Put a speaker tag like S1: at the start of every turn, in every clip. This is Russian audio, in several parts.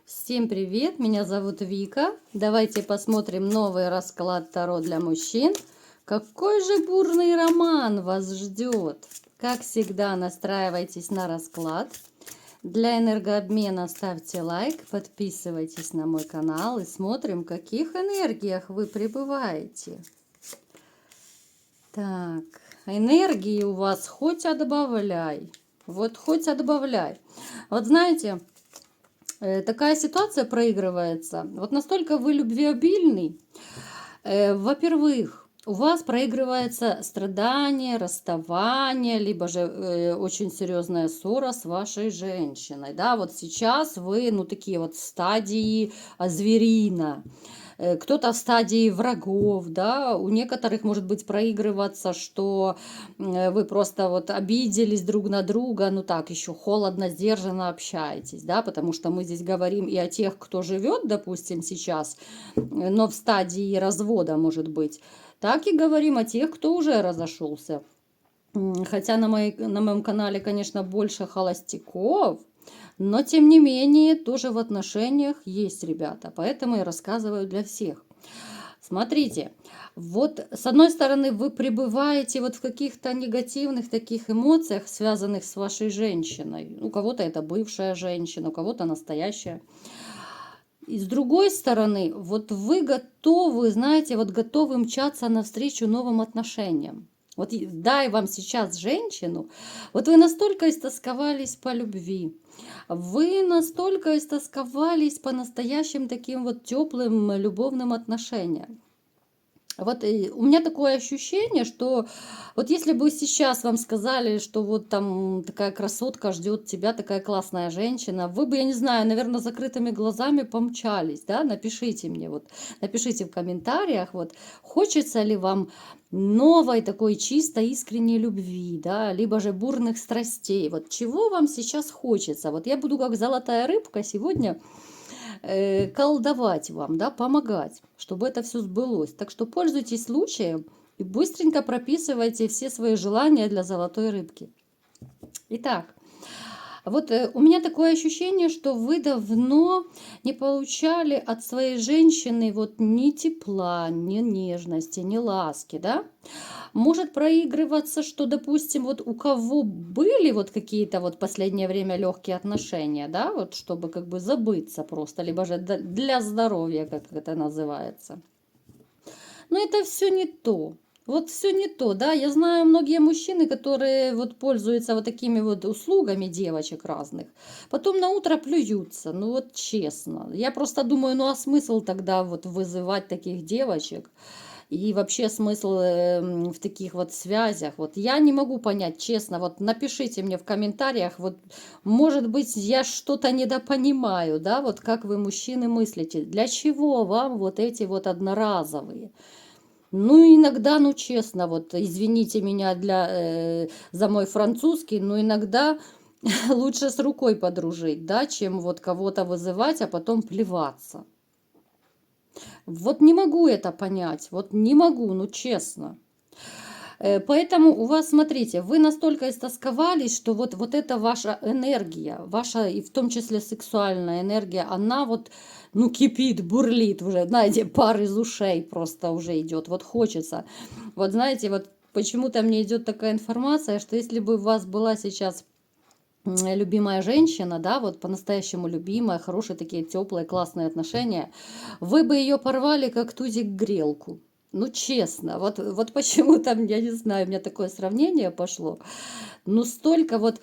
S1: Всем привет, меня зовут Вика. Давайте посмотрим новый расклад Таро для мужчин. Какой же бурный роман вас ждет? Как всегда, настраивайтесь на расклад. Для энергообмена ставьте лайк, подписывайтесь на мой канал и смотрим, в каких энергиях вы пребываете. Так, энергии у вас хоть отбавляй. Вот хоть отбавляй. Вот знаете, такая ситуация проигрывается. Вот настолько вы любвеобильный. Во-первых, у вас проигрывается страдание, расставание, либо же очень серьезная ссора с вашей женщиной. Да, вот сейчас вы, ну, такие вот стадии зверина. Кто-то в стадии врагов, да, у некоторых может быть проигрываться, что вы просто вот обиделись друг на друга, ну так, еще холодно, сдержанно общаетесь, да, потому что мы здесь говорим и о тех, кто живет, допустим, сейчас, но в стадии развода, может быть, так и говорим о тех, кто уже разошелся. Хотя на моем канале, конечно, больше холостяков, но, тем не менее, тоже в отношениях есть ребята, поэтому я рассказываю для всех. Смотрите, вот с одной стороны вы пребываете вот в каких-то негативных таких эмоциях, связанных с вашей женщиной. У кого-то это бывшая женщина, у кого-то настоящая. И с другой стороны, вот вы готовы, знаете, вот готовы мчаться навстречу новым отношениям. Вот дай вам сейчас женщину, вот вы настолько истосковались по любви, вы настолько истосковались по настоящим таким вот теплым любовным отношениям. Вот у меня такое ощущение, что вот если бы сейчас вам сказали, что вот там такая красотка ждет тебя, такая классная женщина, вы бы, я не знаю, наверное, закрытыми глазами помчались, да? Напишите мне, вот, напишите в комментариях, вот, хочется ли вам новой такой чистой искренней любви, да, либо же бурных страстей, вот чего вам сейчас хочется. Вот я буду как золотая рыбка сегодня колдовать вам, да, помогать, чтобы это все сбылось. Так что пользуйтесь случаем и быстренько прописывайте все свои желания для золотой рыбки. Итак, вот у меня такое ощущение, что вы давно не получали от своей женщины вот ни тепла, ни нежности, ни ласки, да? Может проигрываться, что, допустим, вот у кого были вот какие-то вот последнее время легкие отношения, да, вот чтобы как бы забыться просто, либо же для здоровья, как это называется. Но это все не то. Вот все не то, да. Я знаю многие мужчины, которые вот пользуются вот такими вот услугами девочек разных. Потом на утро плюются. Ну вот честно. Я просто думаю, ну а смысл тогда вот вызывать таких девочек? И вообще смысл в таких вот связях. Вот я не могу понять, честно. Вот напишите мне в комментариях. Вот может быть я что-то недопонимаю, да. Вот как вы, мужчины, мыслите. Для чего вам вот эти вот одноразовые? Ну, иногда, ну, честно, вот, извините меня за мой французский, но иногда лучше с рукой подружить, да, чем вот кого-то вызывать, а потом плеваться. Вот не могу это понять, вот не могу, ну, честно. Поэтому у вас, смотрите, вы настолько истосковались, что вот эта ваша энергия, ваша и в том числе сексуальная энергия, она вот, ну, кипит, бурлит уже, знаете, пар из ушей просто уже идет, вот хочется. Вот знаете, вот почему-то мне идет такая информация, что если бы у вас была сейчас любимая женщина, да, вот по-настоящему любимая, хорошие такие теплые, классные отношения, вы бы ее порвали как тузик грелку. Ну, честно, вот почему-то, я не знаю, у меня такое сравнение пошло. Ну, столько вот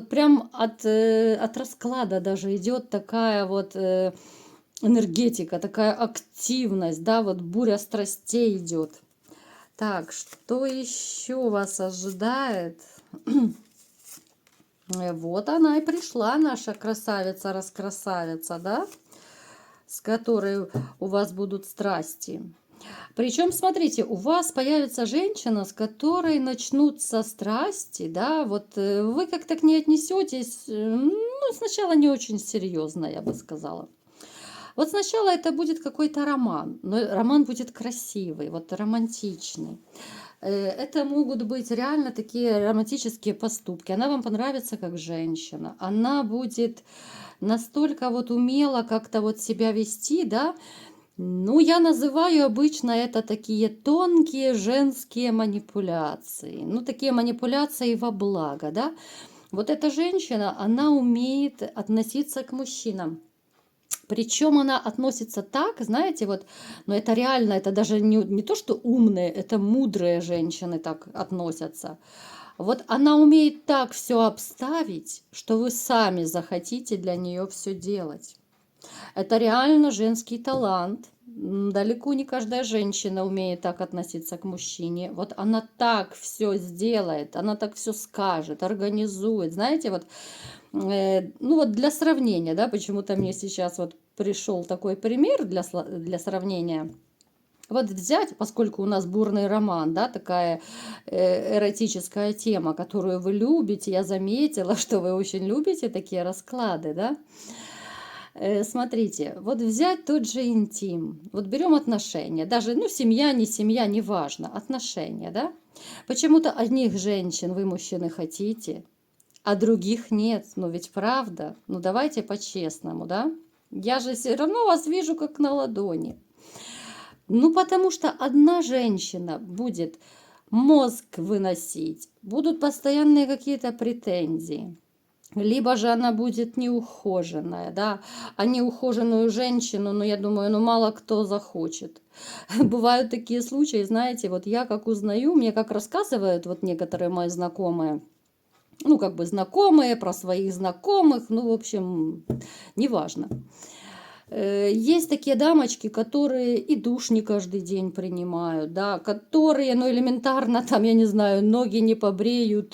S1: прям от расклада даже идет такая вот энергетика, такая активность, да, вот буря страстей идет. Так, что еще вас ожидает? Вот она и пришла, наша красавица-раскрасавица, да, с которой у вас будут страсти. Причем, смотрите, у вас появится женщина, с которой начнутся страсти, да, вот вы как-то к ней отнесетесь, ну, сначала не очень серьезно, я бы сказала. Вот сначала это будет какой-то роман, но роман будет красивый, вот романтичный. Это могут быть реально такие романтические поступки. Она вам понравится как женщина. Она будет настолько вот умело как-то вот себя вести, да. Ну, я называю обычно это такие тонкие женские манипуляции. Ну, такие манипуляции во благо, да. Вот эта женщина, она умеет относиться к мужчинам. Причем она относится так, знаете, вот, но это реально, это даже не то, что умные, это мудрые женщины так относятся. Вот она умеет так все обставить, что вы сами захотите для нее все делать. Это реально женский талант. Далеко не каждая женщина умеет так относиться к мужчине. Вот она так все сделает, она так все скажет, организует. Знаете, вот, ну вот для сравнения, да, почему-то мне сейчас вот пришел такой пример для сравнения. Вот взять, поскольку у нас бурный роман, да, такая эротическая тема, которую вы любите, я заметила, что вы очень любите такие расклады, да. Смотрите, вот взять тот же интим, вот берем отношения, даже, ну, семья, не семья, неважно, отношения, да. Почему-то одних женщин вы, мужчины, хотите, а других нет. Ну ведь правда, ну давайте по-честному, да. Я же все равно вас вижу как на ладони. Ну, потому что одна женщина будет мозг выносить, будут постоянные какие-то претензии. Либо же она будет неухоженная, да, а неухоженную женщину, ну, я думаю, ну, мало кто захочет. Бывают такие случаи, знаете, вот я как узнаю, мне как рассказывают вот некоторые мои знакомые, ну, как бы знакомые, про своих знакомых, ну, в общем, неважно. Есть такие дамочки, которые и душ не каждый день принимают, да, которые, ну, элементарно, там, я не знаю, ноги не побреют,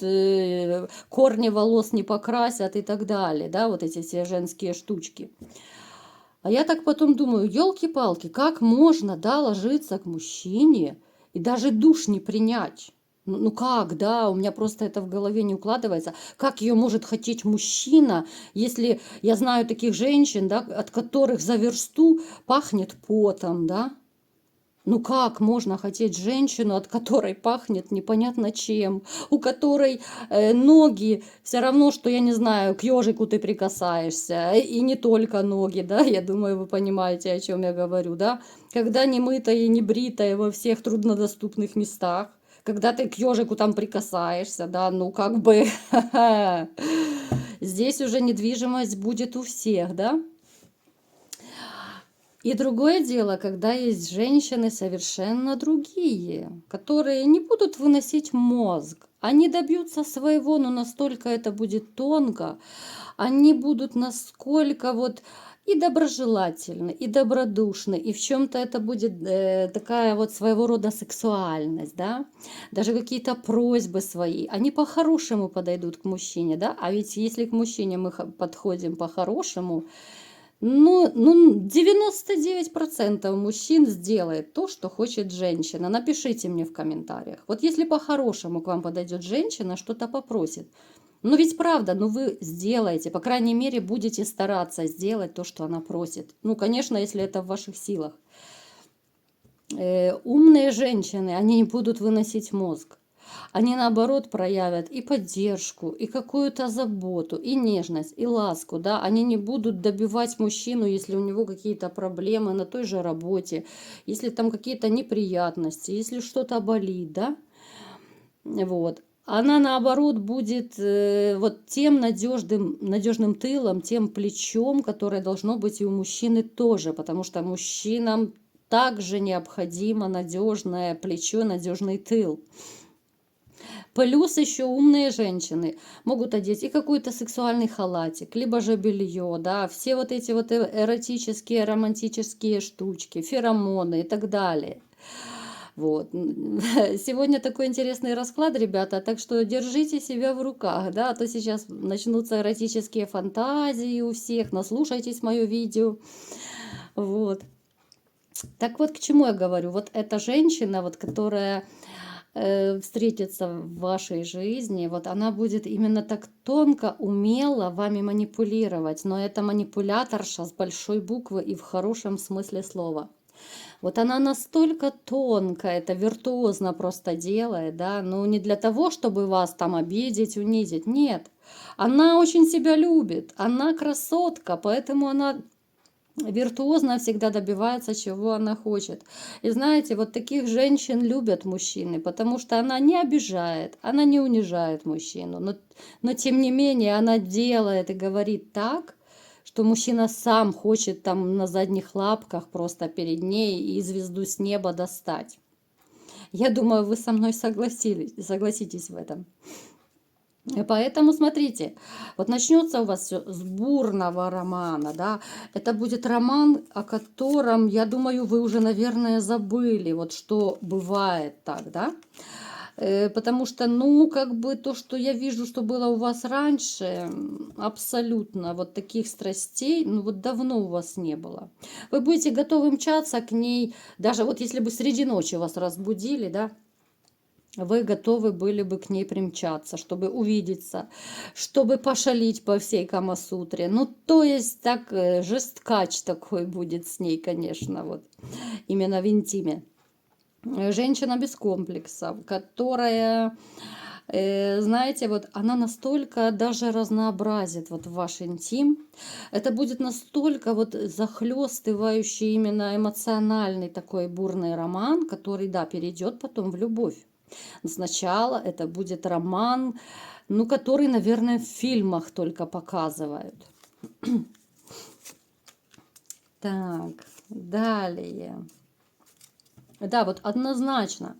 S1: корни волос не покрасят и так далее, да, вот эти все женские штучки. А я так потом думаю, елки-палки, как можно, да, ложиться к мужчине и даже душ не принять? Ну как, да, у меня просто это в голове не укладывается. Как ее может хотеть мужчина, если я знаю таких женщин, да, от которых за версту пахнет потом, да? Ну как можно хотеть женщину, от которой пахнет непонятно чем, у которой ноги все равно, что, я не знаю, к ежику ты прикасаешься, и не только ноги, да, я думаю, вы понимаете, о чем я говорю, да, когда не мытая и не бритая во всех труднодоступных местах, когда ты к ежику там прикасаешься, да, ну как бы здесь уже недвижимость будет у всех, да. И другое дело, когда есть женщины совершенно другие, которые не будут выносить мозг. Они добьются своего, но настолько это будет тонко, они будут насколько вот и доброжелательны, и добродушны, и в чем-то это будет такая вот своего рода сексуальность, да, даже какие-то просьбы свои, они по-хорошему подойдут к мужчине, да, а ведь если к мужчине мы подходим по-хорошему, ну, 99% мужчин сделает то, что хочет женщина. Напишите мне в комментариях. Вот если по-хорошему к вам подойдет женщина, что-то попросит. Ну ведь правда, ну вы сделаете, по крайней мере, будете стараться сделать то, что она просит. Ну, конечно, если это в ваших силах. Умные женщины, они не будут выносить мозг. Они, наоборот, проявят и поддержку, и какую-то заботу, и нежность, и ласку, да. Они не будут добивать мужчину, если у него какие-то проблемы на той же работе, если там какие-то неприятности, если что-то болит, да. Вот. Она, наоборот, будет вот тем надежным тылом, тем плечом, которое должно быть и у мужчины тоже, потому что мужчинам также необходимо надежное плечо, надежный тыл. Плюс еще умные женщины могут одеть и какой-то сексуальный халатик, либо же белье, да, все вот эти вот эротические, романтические штучки, феромоны и так далее. Вот. Сегодня такой интересный расклад, ребята, так что держите себя в руках, да, а то сейчас начнутся эротические фантазии у всех, наслушайтесь мое видео, вот. Так вот, к чему я говорю, вот эта женщина, вот, которая встретится в вашей жизни, вот она будет именно так тонко, умело вами манипулировать, но это манипуляторша с большой буквы и в хорошем смысле слова. Вот она настолько тонко это виртуозно просто делает, да, ну не для того, чтобы вас там обидеть, унизить, нет. Она очень себя любит, она красотка, поэтому она виртуозно всегда добивается, чего она хочет. И знаете, вот таких женщин любят мужчины, потому что она не обижает, она не унижает мужчину, но тем не менее она делает и говорит так, что мужчина сам хочет там на задних лапках просто перед ней и звезду с неба достать. Я думаю, вы со мной согласитесь в этом. Поэтому смотрите, вот начнется у вас все с бурного романа, да, это будет роман, о котором, я думаю, вы уже, наверное, забыли, вот что бывает так, да, потому что, ну, как бы то, что я вижу, что было у вас раньше, абсолютно вот таких страстей, ну, вот давно у вас не было. Вы будете готовы мчаться к ней, даже вот если бы среди ночи вас разбудили, да, вы готовы были бы к ней примчаться, чтобы увидеться, чтобы пошалить по всей Камасутре. Ну, то есть так жесткач такой будет с ней, конечно, вот именно в интиме. Женщина без комплексов, которая, знаете, вот она настолько даже разнообразит вот ваш интим. Это будет настолько вот захлестывающий именно эмоциональный такой бурный роман, который, да, перейдет потом в любовь. Сначала это будет роман, ну, который, наверное, в фильмах только показывают. Так, далее. Да, вот однозначно.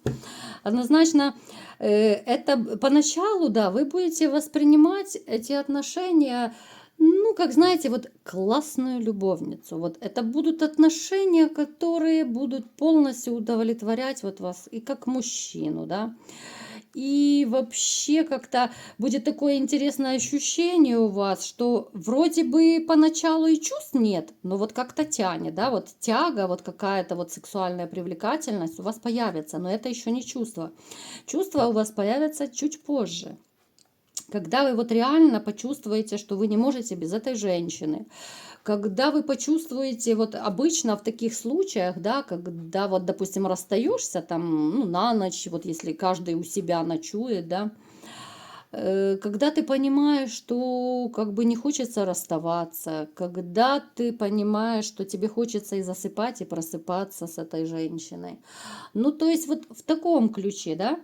S1: Однозначно, это поначалу, да, вы будете воспринимать эти отношения, ну, как знаете, вот классную любовницу. Вот это будут отношения, которые будут полностью удовлетворять вот вас и как мужчину, да. И вообще как-то будет такое интересное ощущение у вас, что вроде бы поначалу и чувств нет, но вот как-то тянет, да, вот тяга, вот какая-то вот сексуальная привлекательность у вас появится, но это еще не чувство. Чувства у вас появятся чуть позже. Когда вы вот реально почувствуете, что вы не можете без этой женщины, когда вы почувствуете, вот обычно в таких случаях, да, когда вот, допустим, расстаешься там, ну, на ночь, вот если каждый у себя ночует, да, когда ты понимаешь, что как бы не хочется расставаться, когда ты понимаешь, что тебе хочется и засыпать, и просыпаться с этой женщиной. Ну, то есть вот в таком ключе, да.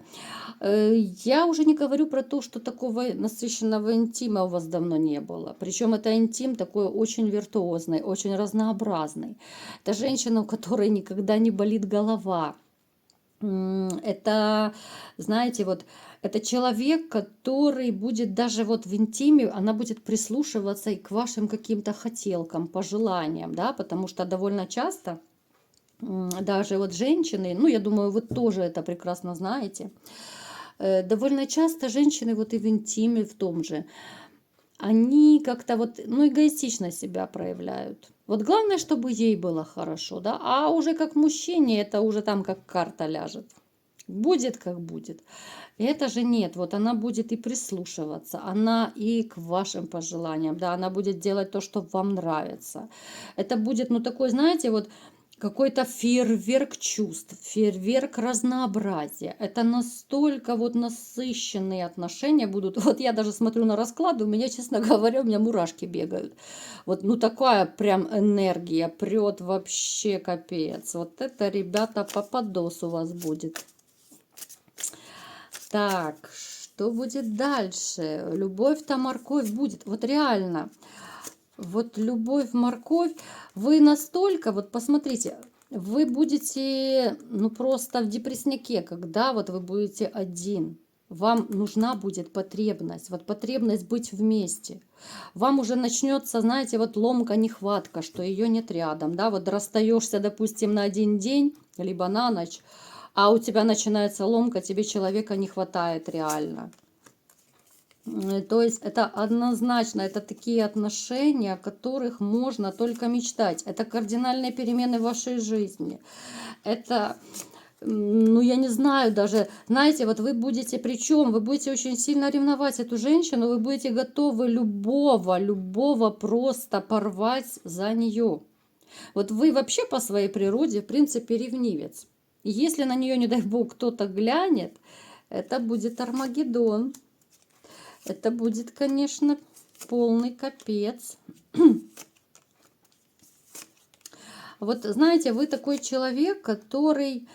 S1: Я уже не говорю про то, что такого насыщенного интима у вас давно не было. Причем это интим такой очень виртуозный, очень разнообразный. Это женщина, у которой никогда не болит голова. Это, знаете, вот это человек, который будет даже вот в интиме, она будет прислушиваться и к вашим каким-то хотелкам, пожеланиям, да, потому что довольно часто даже вот женщины, ну, я думаю, вы тоже это прекрасно знаете, довольно часто женщины вот и в интиме в том же, они как-то вот, ну, эгоистично себя проявляют. Вот главное, чтобы ей было хорошо, да, а уже как мужчине это уже там как карта ляжет. Будет как будет. Это же нет, вот она будет и прислушиваться, она и к вашим пожеланиям, да, она будет делать то, что вам нравится. Это будет, ну, такой, знаете, вот какой-то фейерверк чувств, фейерверк разнообразия. Это настолько вот насыщенные отношения будут. Вот я даже смотрю на расклады, у меня, честно говоря, у меня мурашки бегают. Вот, ну, такая прям энергия прет вообще капец. Вот это, ребята, попадос у вас будет. Так, что будет дальше? Любовь-то морковь будет. Вот реально. Вот любовь, морковь, вы настолько, вот посмотрите, вы будете, ну, просто в депрессняке, когда вот вы будете один. Вам нужна будет потребность, вот потребность быть вместе. Вам уже начнется, знаете, вот ломка, нехватка, что ее нет рядом, да, вот расстаешься, допустим, на один день, либо на ночь, а у тебя начинается ломка, тебе человека не хватает реально. То есть это однозначно, это такие отношения, о которых можно только мечтать. Это кардинальные перемены в вашей жизни. Это, ну, я не знаю даже, знаете, вот вы будете, причем вы будете очень сильно ревновать эту женщину, вы будете готовы любого просто порвать за нее. Вот вы вообще по своей природе, в принципе, ревнивец. И если на нее, не дай бог, кто-то глянет, это будет Армагеддон. Это будет, конечно, полный капец. Вот знаете, вы такой человек, который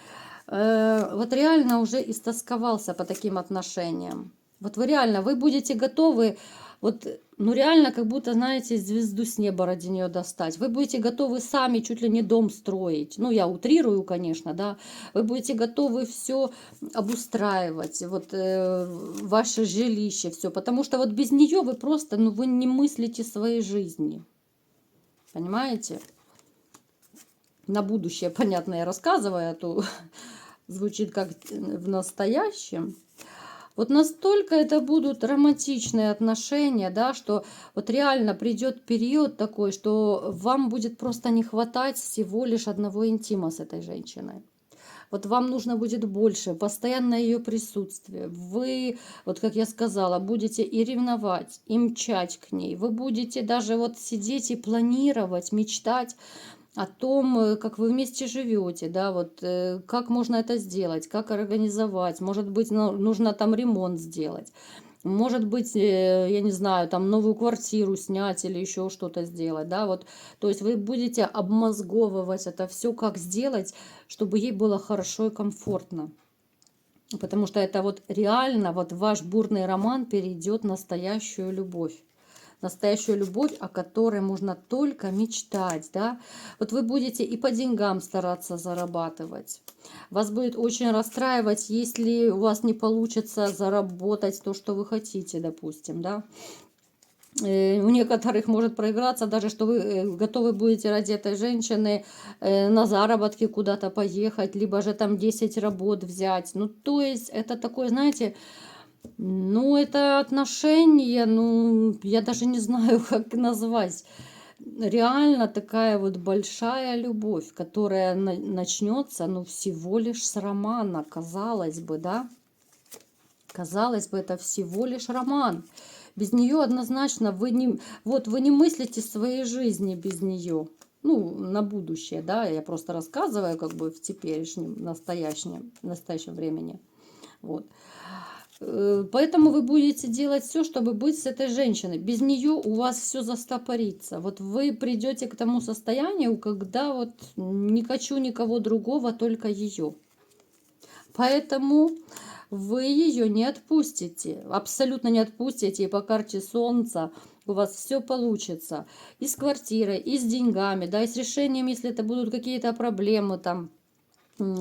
S1: вот реально уже истосковался по таким отношениям. Вот вы реально, вы будете готовы, вот, ну реально, как будто, знаете, звезду с неба ради нее достать. Вы будете готовы сами чуть ли не дом строить. Ну, я утрирую, конечно, да. Вы будете готовы все обустраивать, вот ваше жилище, все. Потому что вот без нее вы просто, ну, вы не мыслите своей жизни. Понимаете? На будущее, понятно, я рассказываю, а то звучит как в настоящем. Вот настолько это будут романтичные отношения, да, что вот реально придет период такой, что вам будет просто не хватать всего лишь одного интима с этой женщиной. Вот вам нужно будет больше, постоянное ее присутствие. Вы, вот как я сказала, будете и ревновать, и мчать к ней. Вы будете даже вот сидеть и планировать, мечтать о том, как вы вместе живете, да, вот как можно это сделать, как организовать. Может быть, нужно там ремонт сделать. Может быть, я не знаю, там новую квартиру снять или еще что-то сделать, да, вот. То есть вы будете обмозговывать это все, как сделать, чтобы ей было хорошо и комфортно. Потому что это вот реально, вот ваш бурный роман перейдет в настоящую любовь. Настоящую любовь, о которой можно только мечтать, да. Вот вы будете и по деньгам стараться зарабатывать. Вас будет очень расстраивать, если у вас не получится заработать то, что вы хотите, допустим, да. У некоторых может проиграться даже, что вы готовы будете ради этой женщины на заработки куда-то поехать, либо же там 10 работ взять. Ну, то есть это такое, знаете, ну, это отношения, ну, я даже не знаю, как назвать. Реально такая вот большая любовь, которая начнется, ну, всего лишь с романа, казалось бы, да? Казалось бы, это всего лишь роман. Без нее однозначно вы не мыслите своей жизни без нее. Ну, на будущее, да, я просто рассказываю как бы в теперешнем, настоящем времени. Вот. Поэтому вы будете делать все, чтобы быть с этой женщиной. Без нее у вас все застопорится. Вот вы придете к тому состоянию, когда вот не хочу никого другого, только ее. Поэтому вы ее не отпустите, абсолютно не отпустите, и по карте Солнца у вас все получится. И с квартирой, и с деньгами, да, и с решением, если это будут какие-то проблемы там,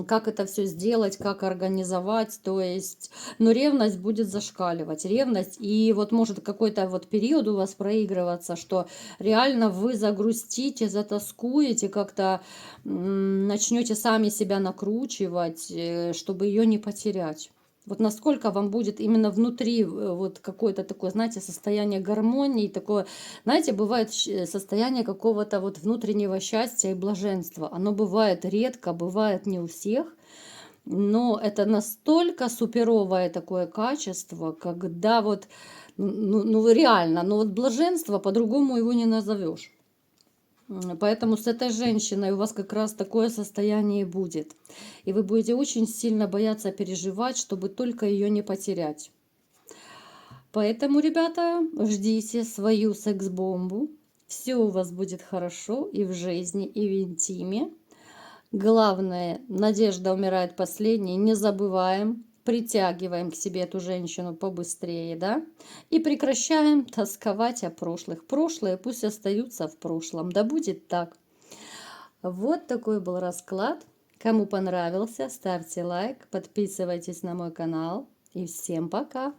S1: как это все сделать, как организовать, то есть, но ревность будет зашкаливать, ревность, и вот может какой-то вот период у вас проигрываться, что реально вы загрустите, затаскуете, как-то начнете сами себя накручивать, чтобы ее не потерять. Вот насколько вам будет именно внутри вот какое-то такое, знаете, состояние гармонии, такое, знаете, бывает состояние какого-то вот внутреннего счастья и блаженства. Оно бывает редко, бывает не у всех, но это настолько суперовое такое качество, когда вот, ну реально, ну вот блаженство по-другому его не назовешь. Поэтому с этой женщиной у вас как раз такое состояние будет. И вы будете очень сильно бояться переживать, чтобы только ее не потерять. Поэтому, ребята, ждите свою секс-бомбу. Все у вас будет хорошо и в жизни, и в интиме. Главное, надежда умирает последней. Не забываем, притягиваем к себе эту женщину побыстрее, да? И прекращаем тосковать о прошлых. Прошлое пусть остаются в прошлом. Да будет так. Вот такой был расклад. Кому понравился, ставьте лайк, подписывайтесь на мой канал. И всем пока!